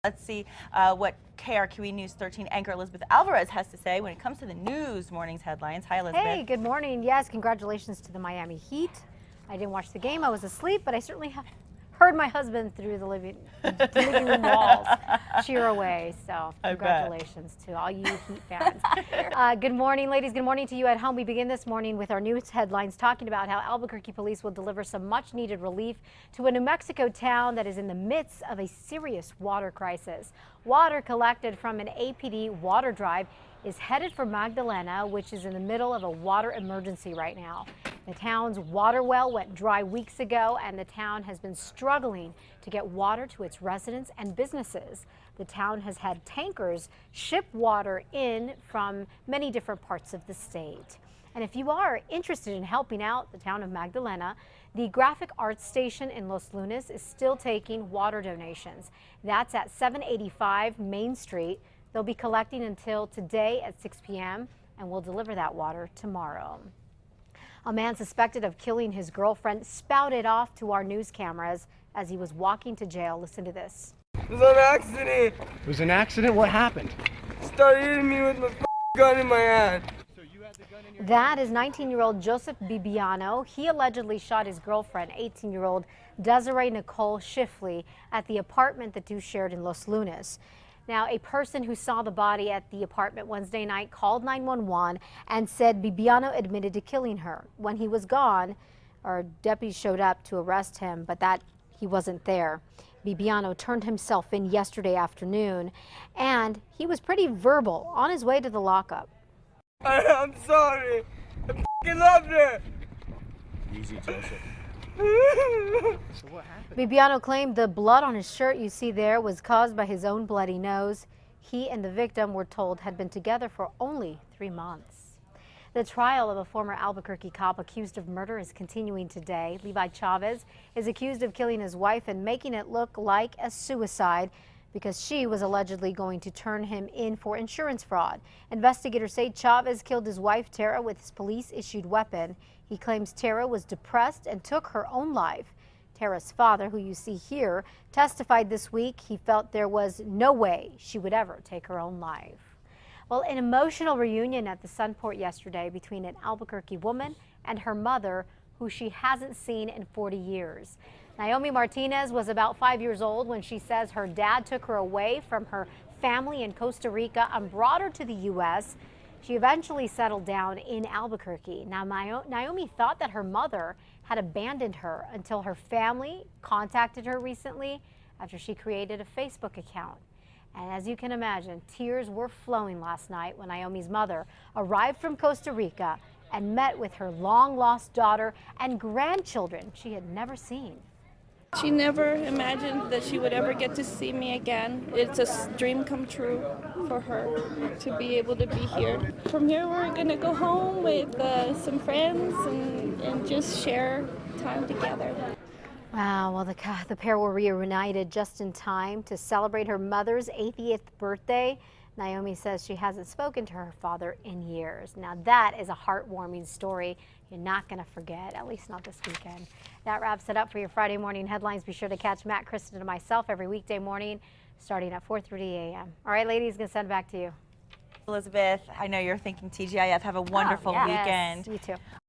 Let's see what KRQE News 13 anchor Elizabeth Alvarez has to say when it comes to the news morning's headlines. Hi, Elizabeth. Hey, good morning. Yes, congratulations to the Miami Heat. I didn't watch the game. I was asleep, but I certainly have heard my husband through the living room walls cheer away. So congratulations to all you Heat fans. Good morning, ladies. Good morning to you at home. We begin this morning with our news headlines talking about how Albuquerque police will deliver some much needed relief to a New Mexico town that is in the midst of a serious water crisis. Water collected from an APD water drive is headed for Magdalena, which is in the middle of a water emergency right now. The town's water well went dry weeks ago, and the town has been struggling to get water to its residents and businesses. The town has had tankers ship water in from many different parts of the state. And if you are interested in helping out the town of Magdalena, the Graphic Arts Station in Los Lunas is still taking water donations. That's at 785 Main Street. They'll be collecting until today at 6 p.m. and will deliver that water tomorrow. A man suspected of killing his girlfriend spouted off to our news cameras as he was walking to jail. Listen to this. It was an accident. It was an accident? What happened? Started hitting me with my gun in my hand. So you had the gun in your hand? That is 19-year-old Joseph Bibiano. He allegedly shot his girlfriend, 18-year-old Desiree Nicole Schiffley, at the apartment the two shared in Los Lunas. Now, a person who saw the body at the apartment Wednesday night called 911 and said Bibiano admitted to killing her. When he was gone, our deputies showed up to arrest him, but that he wasn't there. Bibiano turned himself in yesterday afternoon, and he was pretty verbal on his way to the lockup. I'm sorry. I f***ing loved her. Easy, Joseph. So what happened? Bibiano claimed the blood on his shirt you see there was caused by his own bloody nose. He and the victim, were told, had been together for only 3 months. The trial of a former Albuquerque cop accused of murder is continuing today. Levi Chavez is accused of killing his wife and making it look like a suicide because she was allegedly going to turn him in for insurance fraud. Investigators say Chavez killed his wife, Tara, with his police-issued weapon. He claims Tara was depressed and took her own life. Tara's father, who you see here, testified this week he felt there was no way she would ever take her own life. Well, an emotional reunion at the Sunport yesterday between an Albuquerque woman and her mother, who she hasn't seen in 40 years. Naomi Martinez was about 5 years old when she says her dad took her away from her family in Costa Rica and brought her to the U.S. She eventually settled down in Albuquerque. Now, Naomi thought that her mother had abandoned her until her family contacted her recently after she created a Facebook account. And as you can imagine, tears were flowing last night when Naomi's mother arrived from Costa Rica and met with her long-lost daughter and grandchildren she had never seen. She never imagined that she would ever get to see me again. It's a dream come true for her to be able to be here. From here, we're going to go home with some friends and just share time together. Wow, well, the pair were reunited just in time to celebrate her mother's 80th birthday. Naomi says she hasn't spoken to her father in years. Now, that is a heartwarming story you're not going to forget, at least not this weekend. That wraps it up for your Friday morning headlines. Be sure to catch Matt, Kristen, and myself every weekday morning starting at 4:30 a.m. All right, ladies, going to send it back to you. Elizabeth, I know you're thinking TGIF. Have a wonderful weekend. Yes, you too.